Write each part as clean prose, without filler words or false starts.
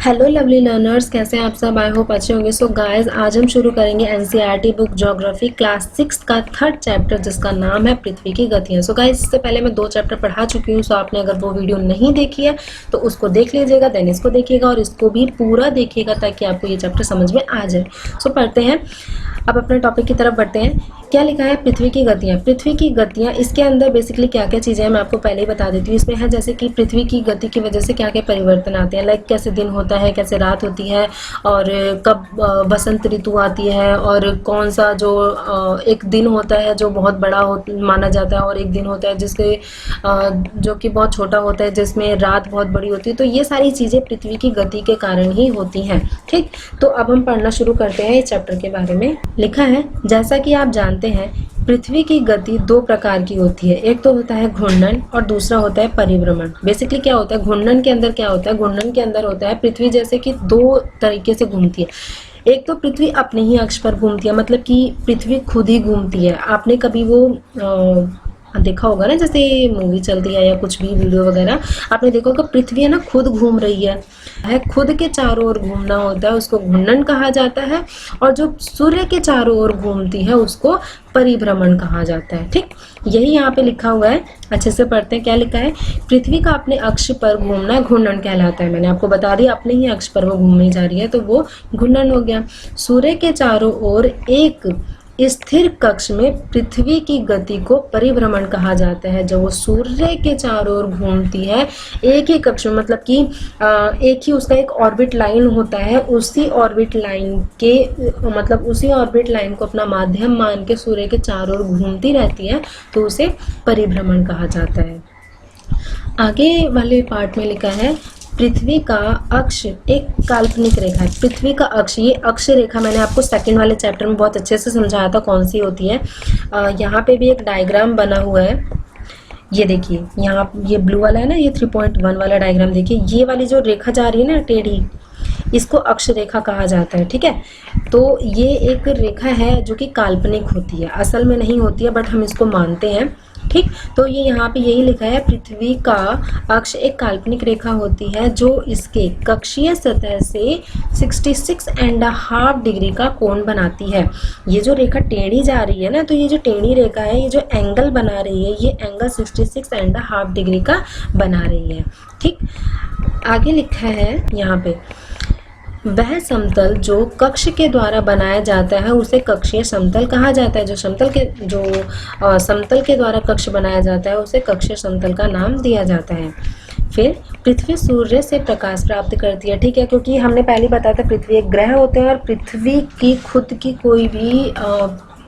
Hello lovely learners, कैसे हैं आप सब। आई होप अच्छे होंगे। सो गाइस, आज हम शुरू करेंगे एनसीईआरटी बुक ज्योग्राफी क्लास 6 का थर्ड चैप्टर जिसका नाम है पृथ्वी की गतियां। सो गाइस, इससे पहले मैं 2 चैप्टर पढ़ा चुकी हूँ। सो आपने अगर वो वीडियो नहीं देखी है तो उसको देख लीजिएगा, देन इसको देखिएगा और इसको भी पूरा देखिएगा ताकि आपको ये चैप्टर समझ में आ जाए। सो पढ़ते हैं, अब अपने टॉपिक की तरफ बढ़ते हैं। क्या लिखा है? पृथ्वी की गतियाँ। पृथ्वी की गतियाँ, इसके अंदर बेसिकली क्या क्या चीज़ें हैं मैं आपको पहले ही बता देती हूँ। इसमें है जैसे कि पृथ्वी की गति की वजह से क्या क्या परिवर्तन आते हैं, लाइक कैसे दिन होता है, कैसे रात होती है, और कब बसंत ऋतु आती है, और कौन सा जो एक दिन होता है जो बहुत बड़ा माना जाता है, और एक दिन होता है जिसके जो कि बहुत छोटा होता है जिसमें रात बहुत बड़ी होती है। तो ये सारी चीज़ें पृथ्वी की गति के कारण ही होती हैं। ठीक, तो अब हम पढ़ना शुरू करते हैं इस चैप्टर के बारे में। लिखा है, जैसा कि आप जानते हैं पृथ्वी की गति 2 प्रकार की होती है। एक तो होता है घूर्णन और दूसरा होता है परिभ्रमण। बेसिकली क्या होता है घूर्णन के अंदर? क्या होता है घूर्णन के अंदर? होता है पृथ्वी जैसे कि 2 तरीके से घूमती है। एक तो पृथ्वी अपने ही अक्ष पर घूमती है, मतलब कि पृथ्वी खुद ही घूमती है। आपने कभी वो देखा होगा ना, जैसे मूवी चलती है या कुछ भी वीडियो वगैरह, आपने देखा होगा पृथ्वी है ना खुद घूम रही है खुद के चारों ओर घूमना होता है, उसको घूर्णन कहा जाता है। और जो सूर्य के चारों ओर घूमती है उसको परिभ्रमण कहा जाता है। ठीक, यही यहाँ पे लिखा हुआ है, अच्छे से पढ़ते हैं। क्या लिखा है? पृथ्वी का अपने अक्ष पर घूमना घूर्णन कहलाता है। मैंने आपको बता दिया, अपने ही अक्ष पर वो घूमने जा रही है तो वो घूर्णन हो गया। सूर्य के चारों ओर एक स्थिर कक्ष में पृथ्वी की गति को परिभ्रमण कहा जाता है। जब वो सूर्य के चारों ओर घूमती है एक ही कक्ष में, मतलब कि एक ही उसका एक ऑर्बिट लाइन होता है, उसी ऑर्बिट लाइन के मतलब उसी ऑर्बिट लाइन को अपना माध्यम मान के सूर्य के चारों ओर घूमती रहती है तो उसे परिभ्रमण कहा जाता है। आगे वाले पार्ट में लिखा है, पृथ्वी का अक्ष एक काल्पनिक रेखा है। पृथ्वी का अक्ष, ये अक्ष रेखा मैंने आपको सेकंड वाले चैप्टर में बहुत अच्छे से समझाया था कौन सी होती है। यहाँ पे भी एक डायग्राम बना हुआ है, ये देखिए यहाँ, ये ब्लू वाला है ना, ये 3.1 वाला डायग्राम देखिए। ये वाली जो रेखा जा रही है ना टेढ़ी, इसको अक्ष रेखा कहा जाता है। ठीक है, तो ये एक रेखा है जो कि काल्पनिक होती है, असल में नहीं होती है, बट हम इसको मानते हैं। ठीक, तो ये यहाँ पे यही लिखा है, पृथ्वी का अक्ष एक काल्पनिक रेखा होती है जो इसके कक्षीय सतह से 66.5 डिग्री का कोण बनाती है। ये जो रेखा टेढ़ी जा रही है ना, तो ये जो टेढ़ी रेखा है, ये जो एंगल बना रही है, ये एंगल 66.5 डिग्री का बना रही है। ठीक, आगे लिखा है यहाँ पे, वह समतल जो कक्ष के द्वारा बनाया जाता है उसे कक्षीय समतल कहा जाता है। जो समतल के द्वारा कक्ष बनाया जाता है उसे कक्षीय समतल का नाम दिया जाता है। फिर पृथ्वी सूर्य से प्रकाश प्राप्त करती है। ठीक है, क्योंकि हमने पहले बताया था पृथ्वी एक ग्रह होते हैं और पृथ्वी की खुद की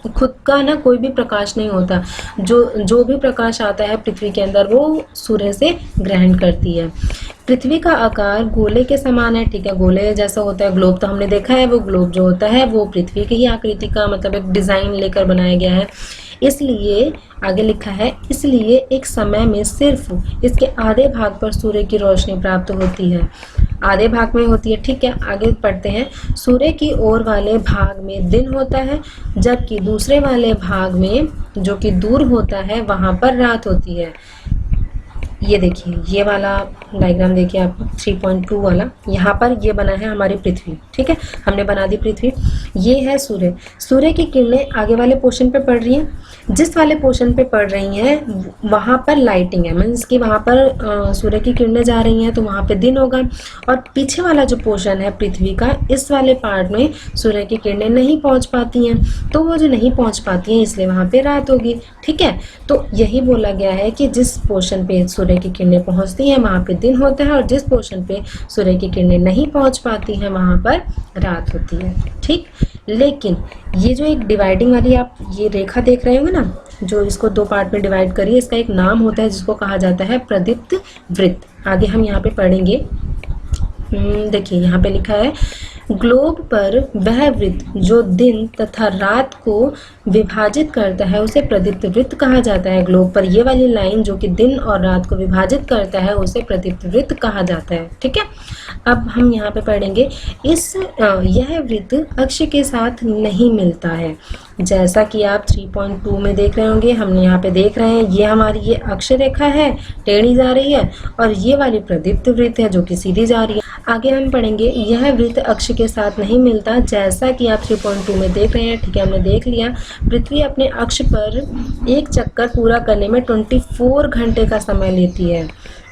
खुद का ना कोई भी प्रकाश नहीं होता। जो भी प्रकाश आता है पृथ्वी के अंदर वो सूर्य से ग्रहण करती है। पृथ्वी का आकार गोले के समान है। ठीक है, गोले जैसा होता है। ग्लोब तो हमने देखा है, वो ग्लोब जो होता है वो पृथ्वी की ही आकृति का मतलब एक डिजाइन लेकर बनाया गया है। इसलिए आगे लिखा है, इसलिए एक समय में सिर्फ इसके आधे भाग पर सूर्य की रोशनी प्राप्त होती है, आधे भाग में होती है। ठीक है, आगे पढ़ते हैं। सूर्य की ओर वाले भाग में दिन होता है, जबकि दूसरे वाले भाग में जो कि दूर होता है वहां पर रात होती है। ये देखिए, ये वाला डायग्राम देखिए आप, 3.2 वाला, यहाँ पर ये बना है हमारी पृथ्वी। ठीक है, हमने बना दी पृथ्वी। ये है सूर्य। सूर्य की किरणें आगे वाले पोर्शन पे पड़ रही हैं, जिस वाले पोर्शन पे पड़ रही हैं वहाँ पर लाइटिंग है, मीन्स कि वहाँ पर सूर्य की किरणें जा रही हैं तो वहाँ पे दिन होगा। और पीछे वाला जो पोर्शन है पृथ्वी का, इस वाले पार्ट में सूर्य की किरणें नहीं पहुँच पाती हैं, तो वो जो नहीं पहुँच पाती हैं इसलिए वहाँ पे रात होगी। ठीक है, तो यही बोला गया है कि जिस पोर्शन पे सूर्य की किरणें पहुँचती हैं वहाँ पे दिन होता है, और जिस पोर्शन पे सूर्य की किरणें नहीं पहुँच पाती हैं वहाँ पर रात होती है। ठीक, लेकिन ये जो एक डिवाइडिंग वाली आप ये रेखा देख रहे होंगे ना, जो इसको 2 पार्ट में डिवाइड करिए, इसका एक नाम होता है जिसको कहा जाता है प्रदीप्त वृत्त। आगे हम यहाँ पे पढ़ेंगे। देखिए यहाँ पे लिखा है, ग्लोब पर वह वृत्त जो दिन तथा रात को विभाजित करता है उसे प्रदीप्त वृत्त कहा जाता है। ग्लोब पर ये वाली लाइन जो कि दिन और रात को विभाजित करता है उसे प्रदीप्त वृत्त कहा जाता है। ठीक है, अब हम यहाँ पे पढ़ेंगे, यह वृत्त अक्ष के साथ नहीं मिलता है। जैसा कि आप 3.2 में देख रहे होंगे, हमने यहाँ पे देख रहे हैं ये हमारी ये अक्ष रेखा है, टेढ़ी जा रही है, और ये वाली प्रदीप्त वृत्त है जो कि सीधी जा रही है। आगे हम पढ़ेंगे यह वृत्त अक्ष के साथ नहीं मिलता, जैसा कि आप 3.2 में देख रहे हैं। ठीक है, हमने देख लिया। पृथ्वी अपने अक्ष पर एक चक्कर पूरा करने में 24 घंटे का समय लेती है।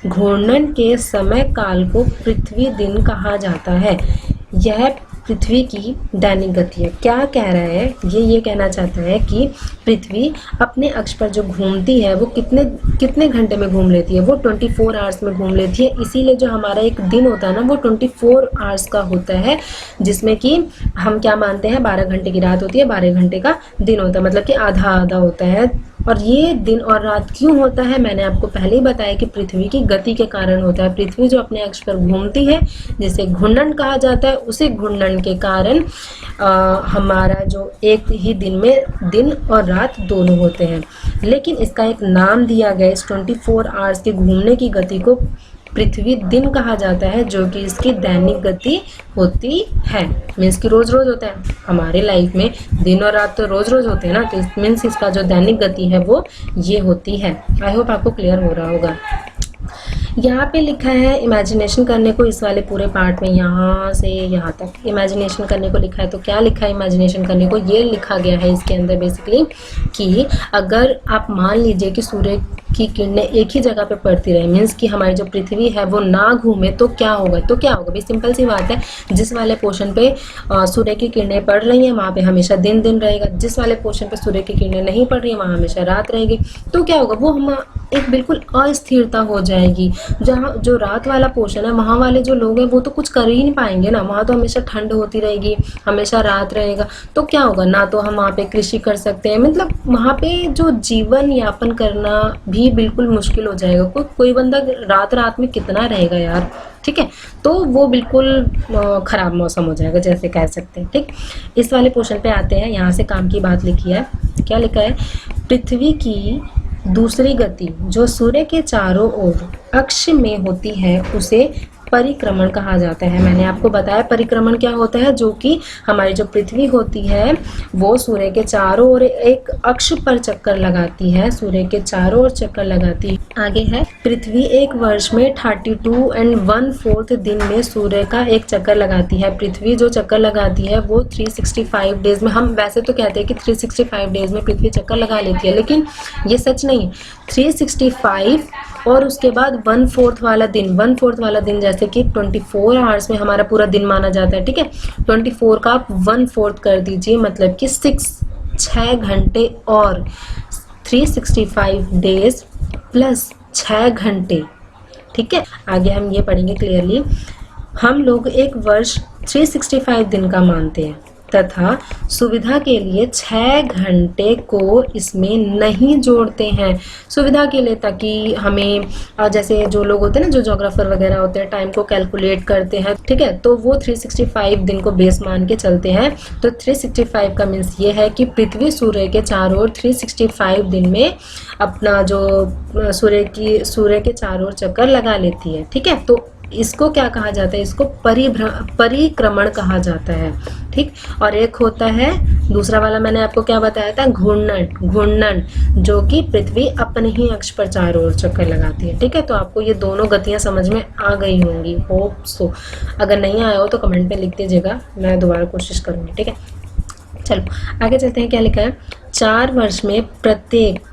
घूर्णन के समय काल को पृथ्वी दिन कहा जाता है। यह पृथ्वी की दैनिक गति है। क्या कह रहा है ये कहना चाहता है कि पृथ्वी अपने अक्ष पर जो घूमती है वो कितने घंटे में घूम लेती है, वो 24 आवर्स में घूम लेती है। इसीलिए जो हमारा एक दिन होता है ना वो 24 आवर्स का होता है, जिसमें कि हम क्या मानते हैं 12 घंटे की रात होती है, 12 घंटे का दिन होता है, मतलब कि आधा आधा होता है। और ये दिन और रात क्यों होता है, मैंने आपको पहले ही बताया कि पृथ्वी की गति के कारण होता है। पृथ्वी जो अपने अक्ष पर घूमती है जिसे घूर्णन कहा जाता है, उसी घूर्णन के कारण हमारा जो एक ही दिन में दिन और रात दोनों होते हैं। लेकिन इसका एक नाम दिया गया, इस 24 आवर्स के घूमने की गति को पृथ्वी दिन कहा जाता है, जो कि इसकी दैनिक गति होती है। मीन्स कि रोज रोज होता है हमारे लाइफ में, दिन और रात तो रोज रोज होते हैं ना, तो मीन्स इसका जो दैनिक गति है वो ये होती है। आई होप आपको क्लियर हो रहा होगा। यहाँ पे लिखा है इमेजिनेशन करने को, इस वाले पूरे पार्ट में यहाँ से यहाँ तक इमेजिनेशन करने को लिखा है। तो क्या लिखा है इमेजिनेशन करने को, ये लिखा गया है इसके अंदर बेसिकली कि अगर आप मान लीजिए कि सूर्य की किरणें एक ही जगह पे पड़ती रहे, मीन्स कि हमारी जो पृथ्वी है वो ना घूमे, तो क्या होगा भाई सिंपल सी बात है। जिस वाले पोर्शन पे सूर्य की किरणें पड़ रही हैं वहाँ पे हमेशा दिन दिन रहेगा, जिस वाले पोर्शन पे सूर्य की किरणें नहीं पड़ रही है वहाँ हमेशा रात रहेगी। तो क्या होगा, वो हम एक बिल्कुल अस्थिरता हो जाएगी। जहाँ जो रात वाला पोर्शन है वहाँ वाले जो लोग हैं वो तो कुछ कर ही नहीं पाएंगे ना, वहाँ तो हमेशा ठंड होती रहेगी, हमेशा रात रहेगा। तो क्या होगा, ना तो हम वहाँ पे कृषि कर सकते हैं, मतलब वहाँ पे जो जीवन यापन करना भी बिल्कुल मुश्किल हो जाएगा। कोई बंदा रात रात में कितना रहेगा यार, ठीक है। तो वो बिल्कुल खराब मौसम हो जाएगा जैसे कह सकते हैं। ठीक, इस वाले पोर्शन पे आते हैं। यहाँ से काम की बात लिखी है, क्या लिखा है, पृथ्वी की दूसरी गति जो सूर्य के चारों ओर अक्ष में होती है उसे परिक्रमण कहा जाता है। मैंने आपको बताया परिक्रमण क्या होता है, जो कि हमारी जो पृथ्वी होती है वो सूर्य के चारों ओर एक अक्ष पर चक्कर लगाती है, सूर्य के चारों ओर चक्कर लगाती है। आगे है, पृथ्वी एक वर्ष में 32 and 1/4 दिन में सूर्य का एक चक्कर लगाती है। पृथ्वी जो चक्कर लगाती है वो 365 डेज में, हम वैसे तो कहते हैं कि 365 डेज में पृथ्वी चक्कर लगा लेती है, लेकिन ये सच नहीं है। 365 और उसके बाद 1/4 वाला दिन, 1/4 वाला दिन जैसे कि 24 आवर्स में हमारा पूरा दिन माना जाता है, ठीक है। 24 का आप 1/4 कर दीजिए, मतलब कि 6 घंटे और 365 डेज प्लस 6 घंटे, ठीक है। आगे हम ये पढ़ेंगे क्लियरली। हम लोग एक वर्ष 365 दिन का मानते हैं तथा सुविधा के लिए 6 घंटे को इसमें नहीं जोड़ते हैं। सुविधा के लिए, ताकि हमें जैसे जो लोग होते हैं ना, जो जोग्राफर वगैरह होते हैं, टाइम को कैलकुलेट करते हैं, ठीक है, तो वो 365 दिन को बेस मान के चलते हैं। तो 365 का मीन्स ये है कि पृथ्वी सूर्य के चारों ओर 365 दिन में अपना जो सूर्य के चारों ओर चक्कर लगा लेती है, ठीक है। तो इसको क्या कहा जाता है, इसको परिक्रमण कहा जाता है, ठीक। और एक होता है दूसरा वाला, मैंने आपको क्या बताया था, घूर्णन, जो कि पृथ्वी अपने ही अक्ष पर चारों ओर चक्कर लगाती है, ठीक है। तो आपको ये दोनों गतियां समझ में आ गई होंगी, होप सो। अगर नहीं आया हो तो कमेंट पे लिख दीजिएगा, मैं दोबारा कोशिश करूंगी, ठीक है। चलो आगे चलते हैं, क्या लिखा है, 4 वर्ष में प्रत्येक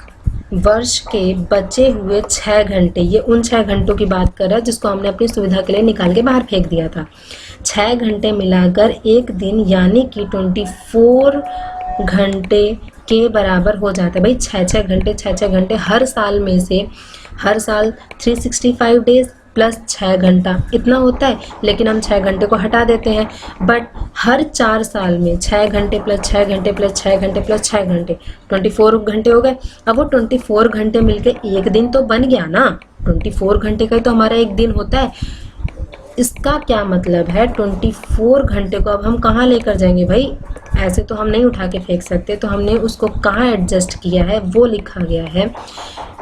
वर्ष के बचे हुए 6 घंटे, ये उन 6 घंटों की बात कर रहा है जिसको हमने अपनी सुविधा के लिए निकाल के बाहर फेंक दिया था। 6 घंटे मिलाकर एक दिन यानी कि 24 घंटे के बराबर हो जाता है। भाई 6 घंटे हर साल में से, हर साल 365 डेज प्लस 6 घंटा इतना होता है, लेकिन हम 6 घंटे को हटा देते हैं। बट हर 4 साल में 6 घंटे प्लस 6 घंटे प्लस 6 घंटे प्लस 6 घंटे 24 घंटे हो गए। अब वो 24 घंटे मिलके एक दिन तो बन गया ना, 24 घंटे का ही तो हमारा एक दिन होता है। इसका क्या मतलब है, 24 घंटे को अब हम कहाँ लेकर जाएंगे भाई, ऐसे तो हम नहीं उठा के फेंक सकते, तो हमने उसको कहाँ एडजस्ट किया है वो लिखा गया है।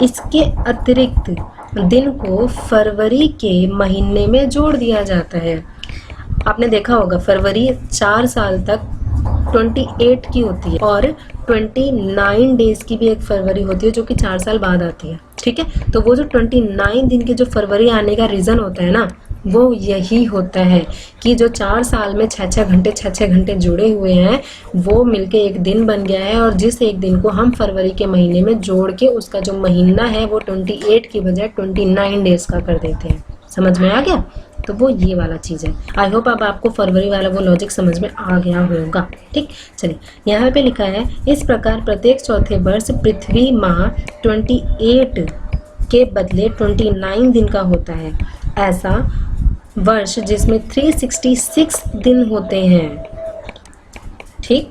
इसके अतिरिक्त दिन को फरवरी के महीने में जोड़ दिया जाता है। आपने देखा होगा फरवरी 4 साल तक 28 की होती है और 29 डेज की भी एक फरवरी होती है जो कि 4 साल बाद आती है, ठीक है। तो वो जो 29 दिन के जो फरवरी आने का रीज़न होता है ना, वो यही होता है कि जो 4 साल में 6-6 घंटे जुड़े हुए हैं वो मिलके एक दिन बन गया है, और जिस एक दिन को हम फरवरी के महीने में जोड़ के उसका जो महीना है वो 28 की बजाय 29 डेज का कर देते हैं। समझ में आ गया? तो वो ये वाला चीज़ है। आई होप अब आपको फरवरी वाला वो लॉजिक समझ में आ गया होगा, ठीक। चलिए, यहाँ पे लिखा है इस प्रकार प्रत्येक चौथे वर्ष पृथ्वी माह 28 के बदले 29 दिन का होता है। ऐसा वर्ष जिसमें 366 दिन होते हैं, ठीक,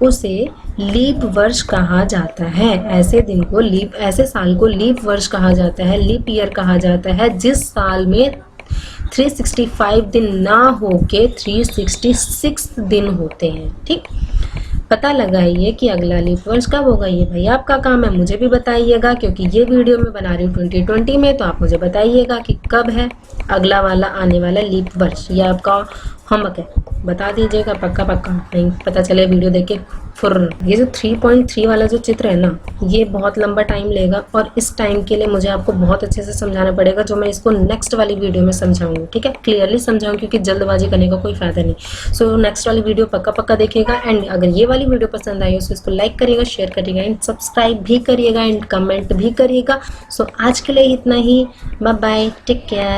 उसे लीप वर्ष कहा जाता है। ऐसे दिन को ऐसे साल को लीप वर्ष कहा जाता है, लीप ईयर कहा जाता है, जिस साल में 365 दिन ना होके 366 दिन होते हैं, ठीक। पता लगाइए कि अगला लीप वर्ष कब होगा। ये भाई आपका काम है, मुझे भी बताइएगा, क्योंकि ये वीडियो मैं बना रही हूँ 2020 में, तो आप मुझे बताइएगा कि कब है अगला वाला आने वाला लीप वर्ष। ये आपका होमवर्क है, बता दीजिएगा पक्का पक्का, नहीं पता चले वीडियो देख के फुर। ये जो 3.3 वाला जो चित्र है ना, ये बहुत लंबा टाइम लेगा, और इस टाइम के लिए मुझे आपको बहुत अच्छे से समझाना पड़ेगा, जो मैं इसको नेक्स्ट वाली वीडियो में समझाऊंगी, ठीक है, क्लियरली समझाऊंगी, क्योंकि जल्दबाजी करने का कोई फायदा नहीं। सो नेक्स्ट वाली वीडियो पक्का पक्का देखिएगा, एंड अगर ये वाली वीडियो पसंद आई हो तो इसको लाइक करिएगा, शेयर करिएगा, एंड सब्सक्राइब भी करिएगा, एंड कमेंट भी करिएगा। सो आज के लिए इतना ही, बाय बाय, टेक केयर।